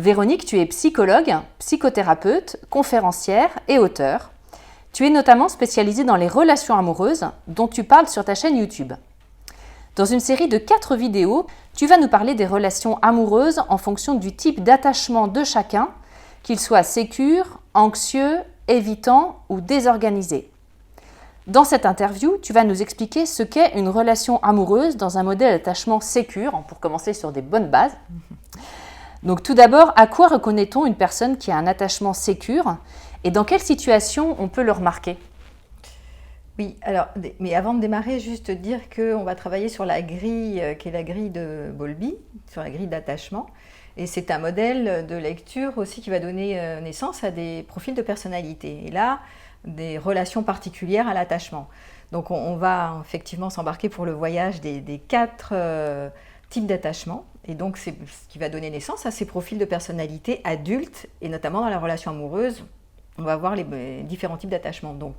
Véronique, tu es psychologue, psychothérapeute, conférencière et auteure. Tu es notamment spécialisée dans les relations amoureuses dont tu parles sur ta chaîne YouTube. Dans une série de 4 vidéos, tu vas nous parler des relations amoureuses en fonction du type d'attachement de chacun, qu'il soit sécure, anxieux, évitant ou désorganisé. Dans cette interview, tu vas nous expliquer ce qu'est une relation amoureuse dans un modèle d'attachement sécure, pour commencer sur des bonnes bases. Donc tout d'abord, à quoi reconnaît-on une personne qui a un attachement sécure et dans quelle situation on peut le remarquer ? Oui, alors, mais avant de démarrer, juste dire qu'on va travailler sur la grille qui est la grille de Bowlby, sur la grille d'attachement. Et c'est un modèle de lecture aussi qui va donner naissance à des profils de personnalité. Et là, des relations particulières à l'attachement. Donc on va effectivement s'embarquer pour le voyage des 4 types d'attachement. Et donc c'est ce qui va donner naissance à ces profils de personnalité adultes, et notamment dans la relation amoureuse, on va voir les différents types d'attachement. Donc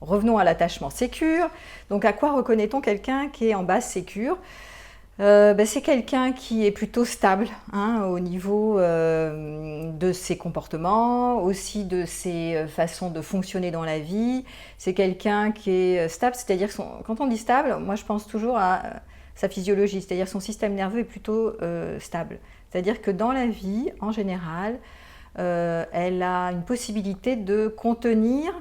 revenons à l'attachement sécure. Donc à quoi reconnaît-on quelqu'un qui est en base sécure ? C'est quelqu'un qui est plutôt stable au niveau de ses comportements, aussi de ses façons de fonctionner dans la vie. C'est quelqu'un qui est stable, c'est-à-dire que quand on dit stable, moi je pense toujours à sa physiologie, c'est-à-dire son système nerveux est plutôt stable. C'est-à-dire que dans la vie, en général, elle a une possibilité de contenir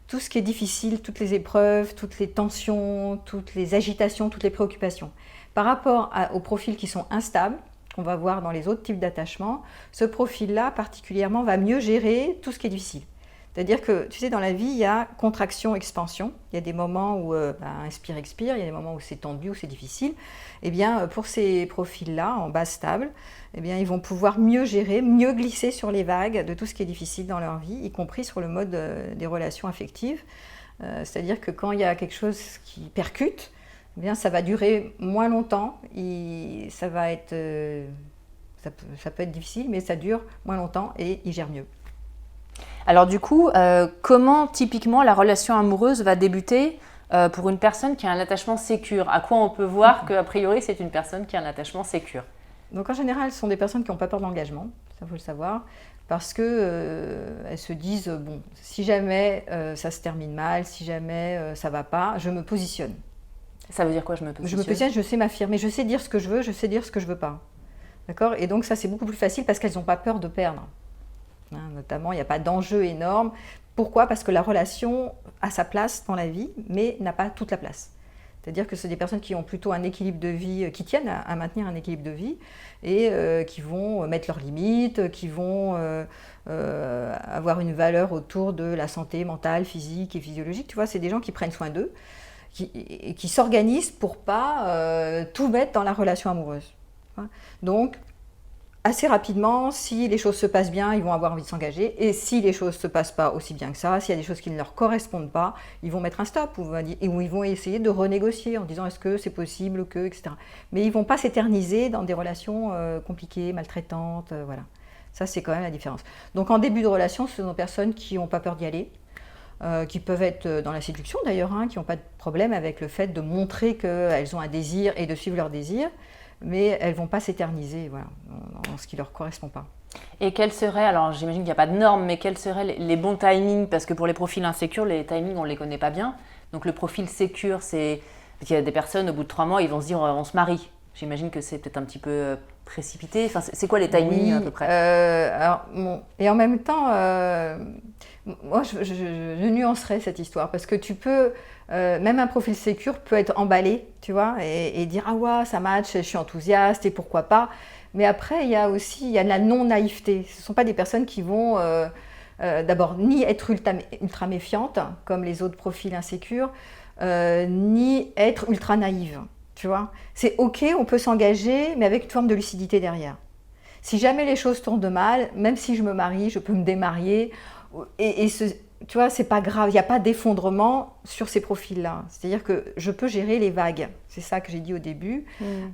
tout ce qui est difficile, toutes les épreuves, toutes les tensions, toutes les agitations, toutes les préoccupations. Par rapport aux profils qui sont instables, qu'on va voir dans les autres types d'attachement, ce profil-là particulièrement va mieux gérer tout ce qui est difficile. C'est-à-dire que, tu sais, dans la vie, il y a contraction, expansion. Il y a des moments où inspire, expire, il y a des moments où c'est tendu, où c'est difficile. Eh bien, pour ces profils-là, en base stable, eh bien, ils vont pouvoir mieux gérer, mieux glisser sur les vagues de tout ce qui est difficile dans leur vie, y compris sur le mode des relations affectives. C'est-à-dire que quand il y a quelque chose qui percute, eh bien, ça va durer moins longtemps, ça peut être difficile, mais ça dure moins longtemps et il gère mieux. Alors du coup, comment typiquement la relation amoureuse va débuter pour une personne qui a un attachement sécure ? À quoi on peut voir qu'a priori c'est une personne qui a un attachement sécure ? Donc en général, ce sont des personnes qui n'ont pas peur de l'engagement, ça faut le savoir, parce qu'elles se disent, bon, si jamais ça se termine mal, si jamais ça ne va pas, je me positionne. Ça veut dire quoi, je me positionne ? Je me positionne, je sais m'affirmer, je sais dire ce que je veux, je sais dire ce que je ne veux pas. D'accord ? Et donc ça, c'est beaucoup plus facile parce qu'elles n'ont pas peur de perdre. Notamment, il n'y a pas d'enjeu énorme. Pourquoi ? Parce que la relation a sa place dans la vie, mais n'a pas toute la place. C'est-à-dire que c'est des personnes qui ont plutôt un équilibre de vie, qui tiennent à maintenir un équilibre de vie et qui vont mettre leurs limites, qui vont avoir une valeur autour de la santé mentale, physique et physiologique. Tu vois, c'est des gens qui prennent soin d'eux, qui s'organisent pour pas tout mettre dans la relation amoureuse. Donc, assez rapidement, si les choses se passent bien, ils vont avoir envie de s'engager. Et si les choses ne se passent pas aussi bien que ça, s'il y a des choses qui ne leur correspondent pas, ils vont mettre un stop ou ils vont essayer de renégocier en disant est-ce que c'est possible, etc. Mais ils ne vont pas s'éterniser dans des relations compliquées, maltraitantes. Voilà. Ça, c'est quand même la différence. Donc en début de relation, ce sont des personnes qui n'ont pas peur d'y aller, qui peuvent être dans la séduction d'ailleurs, qui n'ont pas de problème avec le fait de montrer qu'elles ont un désir et de suivre leur désir. Mais elles ne vont pas s'éterniser en ce qui ne leur correspond pas. Et quels seraient, alors j'imagine qu'il n'y a pas de normes, mais quels seraient les bons timings ? Parce que pour les profils insécures, les timings, on ne les connaît pas bien. Donc le profil sécure, c'est... Parce qu'il y a des personnes, au bout de 3 mois, ils vont se dire on se marie. J'imagine que c'est peut-être un petit peu précipité. Enfin, c'est quoi les timings à peu près ? Et en même temps, moi je nuancerais cette histoire parce que tu peux... même un profil sécure peut être emballé, tu vois, et dire « Ah ouais, ça match, je suis enthousiaste et pourquoi pas ». Mais après, il y a de la non-naïveté. Ce ne sont pas des personnes qui vont d'abord ni être ultra méfiantes, comme les autres profils insécures, ni être ultra naïves, tu vois. C'est OK, on peut s'engager, mais avec une forme de lucidité derrière. Si jamais les choses tournent mal, même si je me marie, je peux me démarier, tu vois, c'est pas grave, il n'y a pas d'effondrement sur ces profils-là. C'est-à-dire que je peux gérer les vagues. C'est ça que j'ai dit au début.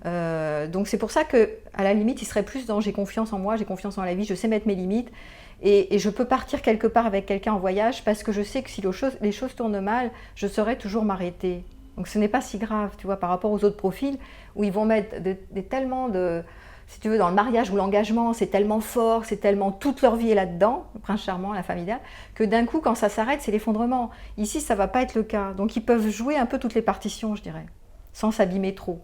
Donc c'est pour ça qu'à la limite, il serait plus dans j'ai confiance en moi, j'ai confiance en la vie, je sais mettre mes limites. Et je peux partir quelque part avec quelqu'un en voyage parce que je sais que si les choses tournent mal, je saurai toujours m'arrêter. Donc ce n'est pas si grave, tu vois, par rapport aux autres profils où ils vont mettre tellement de si tu veux, dans le mariage où l'engagement, c'est tellement fort, c'est tellement toute leur vie est là-dedans, le prince charmant, la femme idéale, que d'un coup, quand ça s'arrête, c'est l'effondrement. Ici, ça ne va pas être le cas. Donc, ils peuvent jouer un peu toutes les partitions, je dirais, sans s'abîmer trop.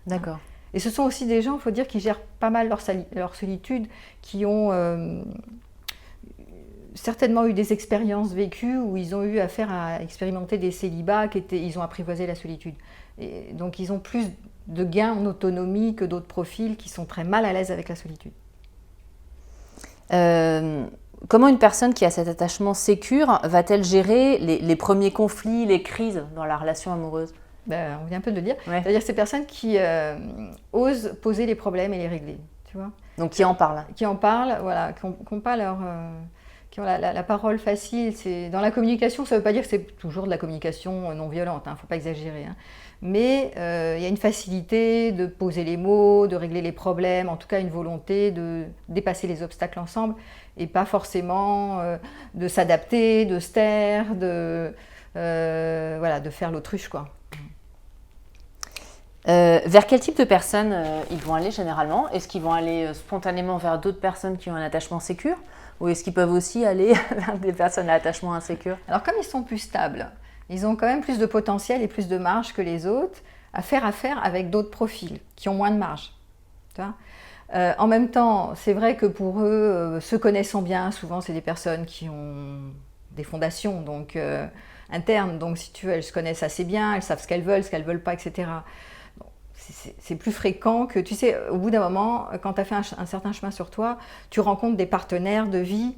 D'accord. Et ce sont aussi des gens, il faut dire, qui gèrent pas mal leur solitude, qui ont certainement eu des expériences vécues où ils ont eu affaire à expérimenter des célibats, ils ont apprivoisé la solitude. Et donc, ils ont plus de gains en autonomie que d'autres profils qui sont très mal à l'aise avec la solitude. Comment une personne qui a cet attachement sécure va-t-elle gérer les premiers conflits, les crises dans la relation amoureuse? On vient un peu de le dire. Ouais. C'est-à-dire ces personnes qui osent poser les problèmes et les régler. Tu vois, donc qui en parlent. Qui en parlent, voilà, qui n'ont pas qui ont la parole facile. Dans la communication, ça ne veut pas dire que c'est toujours de la communication non violente, il ne faut pas exagérer. Hein. Mais il y a une facilité de poser les mots, de régler les problèmes, en tout cas une volonté de dépasser les obstacles ensemble et pas forcément de s'adapter, de se taire, de faire l'autruche, quoi. Vers quel type de personnes ils vont aller généralement? Est-ce qu'ils vont aller spontanément vers d'autres personnes qui ont un attachement sécure? Ou est-ce qu'ils peuvent aussi aller vers des personnes à attachement insécure? Alors comme ils sont plus stables, ils ont quand même plus de potentiel et plus de marge que les autres à faire affaire avec d'autres profils qui ont moins de marge. Tu vois, en même temps, c'est vrai que pour eux, se connaissant bien, souvent c'est des personnes qui ont des fondations donc, internes, donc si tu veux, elles se connaissent assez bien, elles savent ce qu'elles veulent pas, etc. C'est plus fréquent que, tu sais, au bout d'un moment, quand tu as fait un certain chemin sur toi, tu rencontres des partenaires de vie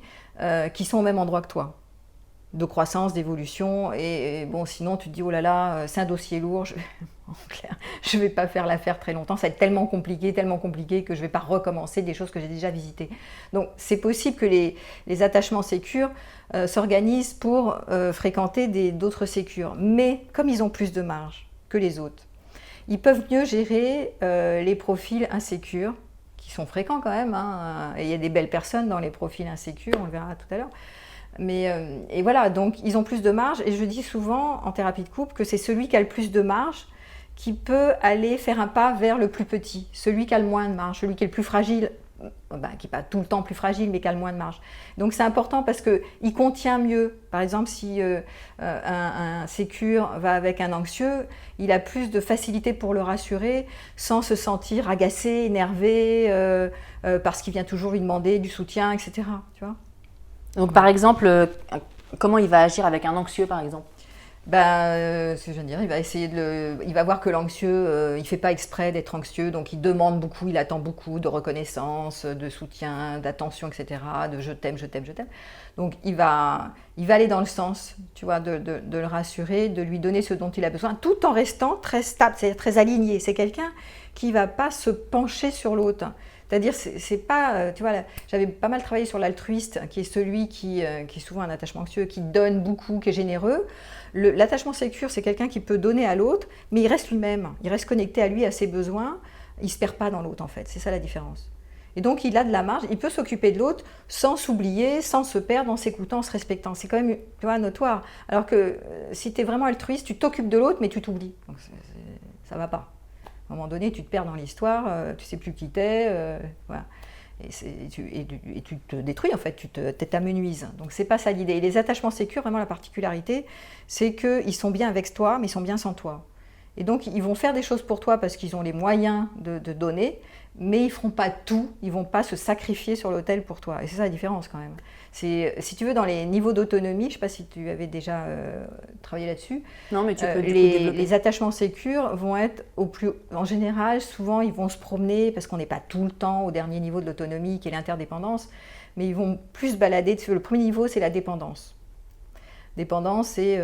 qui sont au même endroit que toi, de croissance, d'évolution, et bon, sinon tu te dis, oh là là, c'est un dossier lourd, en clair, je ne vais pas faire l'affaire très longtemps, ça va être tellement compliqué que je ne vais pas recommencer des choses que j'ai déjà visitées. Donc c'est possible que les attachements sécures s'organisent pour fréquenter d'autres sécures, mais comme ils ont plus de marge que les autres, ils peuvent mieux gérer les profils insécures, qui sont fréquents quand même, hein, et il y a des belles personnes dans les profils insécures, on le verra tout à l'heure. Et voilà, donc ils ont plus de marge, et je dis souvent en thérapie de couple que c'est celui qui a le plus de marge qui peut aller faire un pas vers le plus petit, celui qui a le moins de marge, celui qui est le plus fragile, qui n'est pas tout le temps plus fragile, mais qui a le moins de marge. Donc c'est important parce qu'il contient mieux. Par exemple, si un sécure va avec un anxieux, il a plus de facilité pour le rassurer sans se sentir agacé, énervé, parce qu'il vient toujours lui demander du soutien, etc. Tu vois ? Donc par exemple, comment il va agir avec un anxieux par exemple ? Ce que je viens de dire, il va voir que l'anxieux, il ne fait pas exprès d'être anxieux, donc il demande beaucoup, il attend beaucoup de reconnaissance, de soutien, d'attention, etc., de je t'aime, je t'aime, je t'aime. Donc il va aller dans le sens, tu vois, de le rassurer, de lui donner ce dont il a besoin, tout en restant très stable, c'est-à-dire très aligné. C'est quelqu'un qui ne va pas se pencher sur l'autre. C'est-à-dire, c'est pas, tu vois, j'avais pas mal travaillé sur l'altruiste, qui est celui qui est souvent un attachement anxieux, qui donne beaucoup, qui est généreux. L'attachement sécure, c'est quelqu'un qui peut donner à l'autre, mais il reste lui-même, il reste connecté à lui, à ses besoins, il ne se perd pas dans l'autre en fait, c'est ça la différence. Et donc il a de la marge, il peut s'occuper de l'autre sans s'oublier, sans se perdre, en s'écoutant, en se respectant. C'est quand même, tu vois, notoire. Alors que si tu es vraiment altruiste, tu t'occupes de l'autre, mais tu t'oublies. Donc ça ne va pas. À un moment donné, tu te perds dans l'histoire, tu ne sais plus qui t'es, voilà. Et tu te détruis en fait, tu t'amenuises. Donc c'est pas ça l'idée. Et les attachements sécures, vraiment la particularité, c'est qu'ils sont bien avec toi, mais ils sont bien sans toi. Et donc ils vont faire des choses pour toi parce qu'ils ont les moyens de donner, mais ils ne feront pas tout, ils ne vont pas se sacrifier sur l'autel pour toi. Et c'est ça la différence quand même. Si tu veux, dans les niveaux d'autonomie, je ne sais pas si tu avais déjà travaillé là-dessus. Non, mais tu peux les attachements sécures vont être en général, souvent ils vont se promener parce qu'on n'est pas tout le temps au dernier niveau de l'autonomie qui est l'interdépendance, mais ils vont plus se balader. Le premier niveau, c'est la dépendance. Dépendance, c'est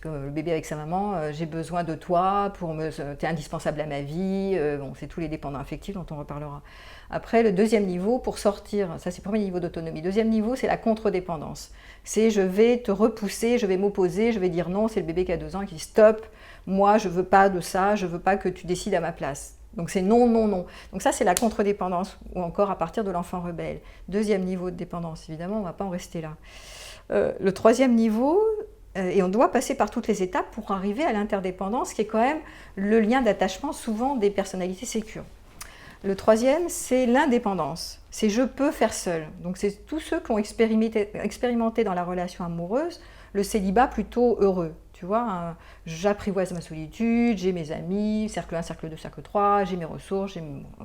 comme le bébé avec sa maman, j'ai besoin de toi, tu es indispensable à ma vie, c'est tous les dépendants affectifs dont on reparlera. Après, le deuxième niveau, pour sortir, ça c'est le premier niveau d'autonomie. Deuxième niveau, c'est la contre-dépendance. C'est je vais te repousser, je vais m'opposer, je vais dire non, c'est le bébé qui a 2 ans qui dit stop, moi je veux pas de ça, je veux pas que tu décides à ma place. Donc c'est non, non, non. Donc ça c'est la contre-dépendance, ou encore à partir de l'enfant rebelle. Deuxième niveau de dépendance, évidemment, on ne va pas en rester là. Le troisième niveau, et on doit passer par toutes les étapes pour arriver à l'interdépendance, qui est quand même le lien d'attachement souvent des personnalités sécures. Le troisième, c'est l'indépendance. C'est je peux faire seul. Donc c'est tous ceux qui ont expérimenté dans la relation amoureuse le célibat plutôt heureux. Tu vois, hein, j'apprivoise ma solitude, j'ai mes amis, cercle 1, cercle 2, cercle 3, j'ai mes ressources,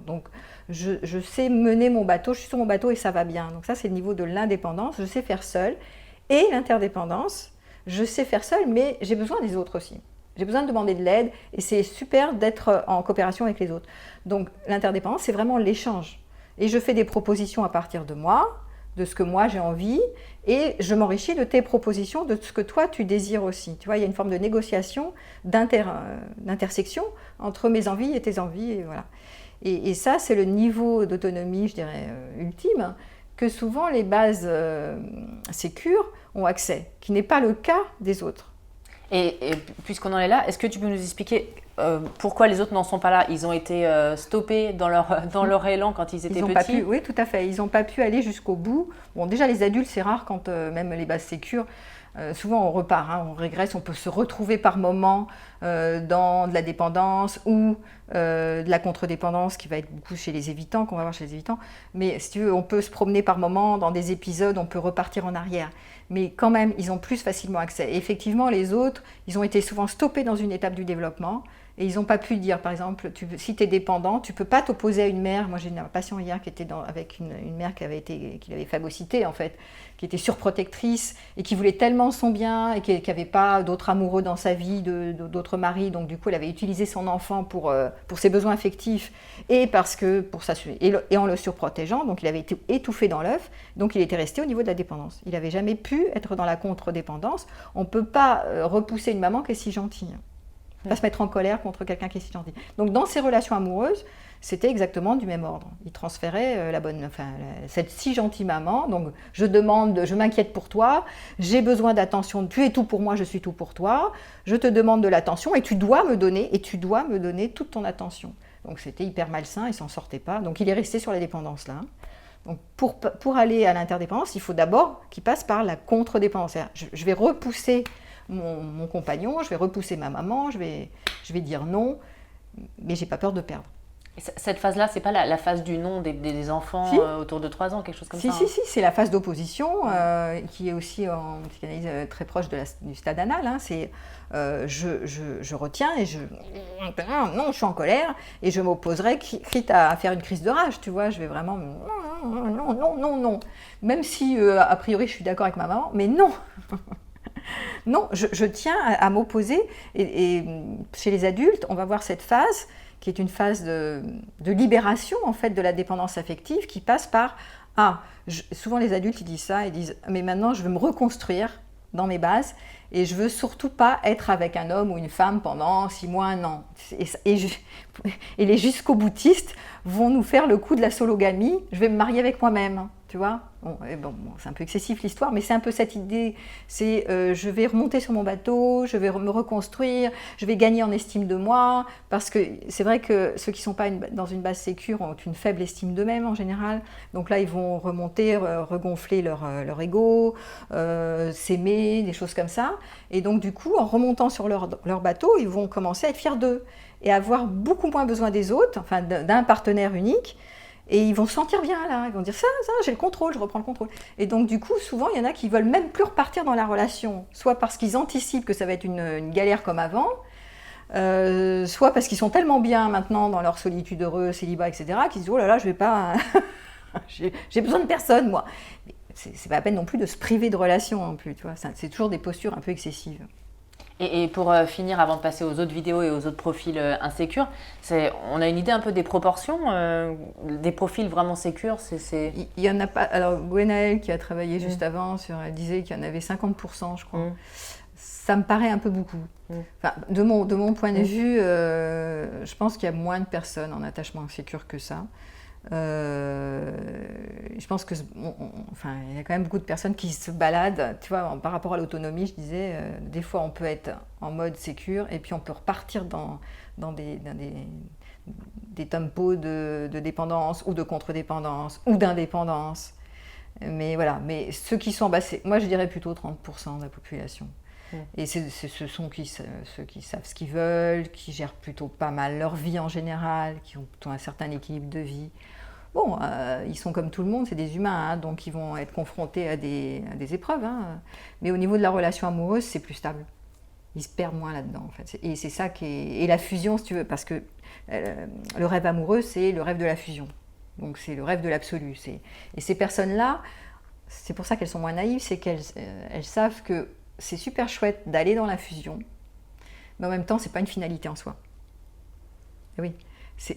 donc je sais mener mon bateau, je suis sur mon bateau et ça va bien. Donc ça, c'est le niveau de l'indépendance, je sais faire seul. Et l'interdépendance, je sais faire seul, mais j'ai besoin des autres aussi. J'ai besoin de demander de l'aide et c'est super d'être en coopération avec les autres. Donc l'interdépendance, c'est vraiment l'échange. Et je fais des propositions à partir de moi, de ce que moi j'ai envie, et je m'enrichis de tes propositions, de ce que toi tu désires aussi. Tu vois, il y a une forme de négociation, d'intersection entre mes envies et tes envies, et voilà. Et ça, c'est le niveau d'autonomie, je dirais, ultime, que souvent les bases sécures ont accès, qui n'est pas le cas des autres. Et puisqu'on en est là, est-ce que tu peux nous expliquer pourquoi les autres n'en sont pas là? Ils ont été stoppés dans leur élan quand ils étaient petits? Pas pu, oui, tout à fait. Ils n'ont pas pu aller jusqu'au bout. Bon, déjà, les adultes, c'est rare quand même les bases sécures. Souvent, on repart, hein, on régresse, on peut se retrouver par moments dans de la dépendance ou de la contre-dépendance qui va être beaucoup chez les évitants, qu'on va voir chez les évitants. Mais si tu veux, on peut se promener par moments dans des épisodes, on peut repartir en arrière. Mais quand même, ils ont plus facilement accès. Et effectivement, les autres, ils ont été souvent stoppés dans une étape du développement et ils n'ont pas pu dire, par exemple, si tu es dépendant, tu ne peux pas t'opposer à une mère. Moi, j'ai une patient hier qui était avec une mère qui avait phagocyté, en fait, qui était surprotectrice et qui voulait tellement son bien et qui n'avait pas d'autres amoureux dans sa vie, d'autres maris. Donc, du coup, elle avait utilisé son enfant pour ses besoins affectifs et et en le surprotégeant. Donc, il avait été étouffé dans l'œuf. Donc, il était resté au niveau de la dépendance. Il n'avait jamais pu être dans la contre-dépendance. On ne peut pas repousser une maman qui est si gentille. Pas se mettre en colère contre quelqu'un qui est si gentil. Donc dans ces relations amoureuses, c'était exactement du même ordre. Il transférait cette si gentille maman, donc je m'inquiète pour toi, j'ai besoin d'attention, tu es tout pour moi, je suis tout pour toi, je te demande de l'attention et tu dois me donner toute ton attention. Donc c'était hyper malsain, il ne s'en sortait pas, donc il est resté sur la dépendance là. Donc pour aller à l'interdépendance, il faut d'abord qu'il passe par la contre-dépendance. Je vais repousser mon compagnon, je vais repousser ma maman, je vais dire non, mais j'ai pas peur de perdre. Et cette phase-là, c'est pas la phase du non des enfants si. Autour de 3 ans, quelque chose comme ça? Si, c'est la phase d'opposition qui est aussi en psychanalyse très proche du stade anal. Hein. C'est je retiens et non, je suis en colère et je m'opposerai quitte à faire une crise de rage. Tu vois, je vais vraiment non. Même si a priori je suis d'accord avec ma maman, mais non. Non, je tiens à m'opposer et chez les adultes, on va voir cette phase qui est une phase de libération en fait de la dépendance affective qui passe par souvent les adultes ils disent ça, ils disent mais maintenant je veux me reconstruire dans mes bases et je veux surtout pas être avec un homme ou une femme pendant 6 mois, 1 an. Et les jusqu'au-boutistes vont nous faire le coup de la sologamie, je vais me marier avec moi-même, tu vois. Bon, c'est un peu excessif l'histoire, mais c'est un peu cette idée, c'est je vais remonter sur mon bateau, je vais me reconstruire, je vais gagner en estime de moi, parce que c'est vrai que ceux qui ne sont pas dans une base sécure ont une faible estime d'eux-mêmes en général, donc là ils vont remonter, regonfler leur ego, s'aimer, des choses comme ça, et donc du coup en remontant sur leur bateau, ils vont commencer à être fiers d'eux, et avoir beaucoup moins besoin des autres, enfin d'un partenaire unique, et ils vont se sentir bien là, ils vont dire ça, j'ai le contrôle, je reprends le contrôle. Et donc du coup, souvent, il y en a qui veulent même plus repartir dans la relation, soit parce qu'ils anticipent que ça va être une galère comme avant, soit parce qu'ils sont tellement bien maintenant dans leur solitude heureuse, célibat, etc., qu'ils se disent oh là là, je vais pas, j'ai besoin de personne moi. C'est pas la peine non plus de se priver de relations non plus, tu vois. C'est toujours des postures un peu excessives. Et pour finir, avant de passer aux autres vidéos et aux autres profils insécures, on a une idée un peu des proportions des profils vraiment sécures Il y en a pas. Alors, Gwenaëlle, qui a travaillé juste avant, elle disait qu'il y en avait 50%, je crois. Ça me paraît un peu beaucoup. Enfin, de mon point de vue, je pense qu'il y a moins de personnes en attachement insécure que ça. Je pense que il y a quand même beaucoup de personnes qui se baladent, tu vois, par rapport à l'autonomie, je disais, des fois on peut être en mode sécure et puis on peut repartir dans des tempos de dépendance ou de contre-dépendance ou d'indépendance. Mais voilà, mais ceux qui sont moi je dirais plutôt 30% de la population. Et ce sont ceux qui savent ce qu'ils veulent, qui gèrent plutôt pas mal leur vie en général, qui ont plutôt un certain équilibre de vie. Bon, ils sont comme tout le monde, c'est des humains, hein, donc ils vont être confrontés à des épreuves. Hein. Mais au niveau de la relation amoureuse, c'est plus stable. Ils se perdent moins là-dedans, en fait. Et c'est ça qui est... Et la fusion, si tu veux, parce que le rêve amoureux, c'est le rêve de la fusion. Donc c'est le rêve de l'absolu. Et ces personnes-là, c'est pour ça qu'elles sont moins naïves, c'est qu'elles savent que c'est super chouette d'aller dans la fusion, mais en même temps, c'est pas une finalité en soi. Et oui. Ils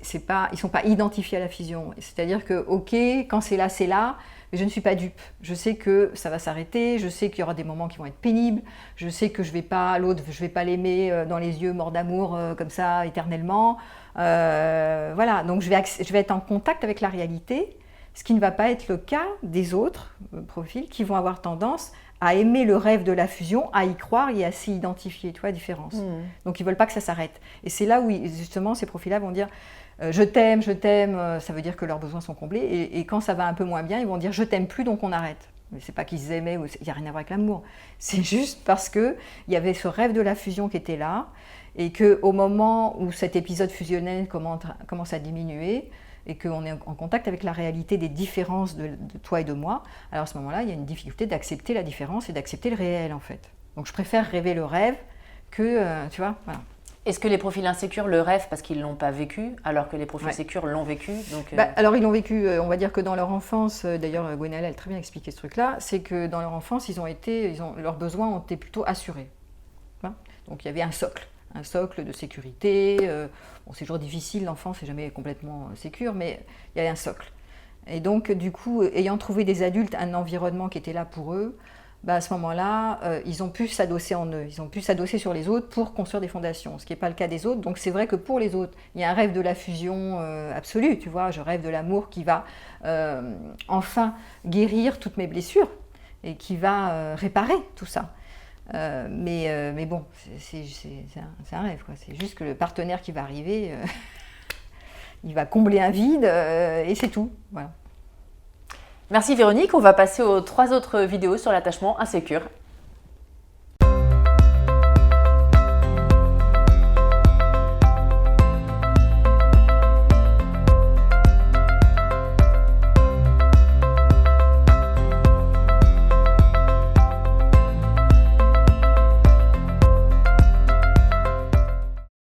ne sont pas identifiés à la fusion. C'est-à-dire que, ok, quand c'est là, mais je ne suis pas dupe. Je sais que ça va s'arrêter, je sais qu'il y aura des moments qui vont être pénibles, je sais que l'autre, je ne vais pas l'aimer dans les yeux mort d'amour comme ça éternellement. Voilà, donc je vais être en contact avec la réalité, ce qui ne va pas être le cas des autres profils qui vont avoir tendance à aimer le rêve de la fusion, à y croire et à s'y identifier, tu vois la différence. Donc ils ne veulent pas que ça s'arrête. Et c'est là où justement ces profils-là vont dire je t'aime, ça veut dire que leurs besoins sont comblés. Et quand ça va un peu moins bien, ils vont dire je t'aime plus, donc on arrête. Mais c'est pas qu'ils s'aimaient, il n'y a rien à voir avec l'amour. C'est juste parce qu'il y avait ce rêve de la fusion qui était là, et qu'au moment où cet épisode fusionnel commence à diminuer, et qu'on est en contact avec la réalité des différences de toi et de moi, alors à ce moment-là, il y a une difficulté d'accepter la différence et d'accepter le réel, en fait. Donc je préfère rêver le rêve que, tu vois, voilà. Est-ce que les profils insécures le rêvent parce qu'ils ne l'ont pas vécu, alors que les profils sécures l'ont vécu donc, Alors ils l'ont vécu, on va dire que dans leur enfance, d'ailleurs Gwenaëlle elle a très bien expliqué ce truc-là, c'est que dans leur enfance, leurs besoins ont été plutôt assurés. Hein, donc il y avait un socle de sécurité. Bon, c'est toujours difficile, l'enfant, c'est jamais complètement sécure, mais il y a un socle. Et donc, du coup, ayant trouvé des adultes, un environnement qui était là pour eux, à ce moment-là, ils ont pu s'adosser en eux, ils ont pu s'adosser sur les autres pour construire des fondations, ce qui n'est pas le cas des autres. Donc c'est vrai que pour les autres, il y a un rêve de la fusion absolue, tu vois, je rêve de l'amour qui va enfin guérir toutes mes blessures et qui va réparer tout ça. Mais bon, c'est un rêve, quoi. C'est juste que le partenaire qui va arriver, il va combler un vide et c'est tout. Voilà. Merci Véronique, on va passer aux 3 autres vidéos sur l'attachement insécure.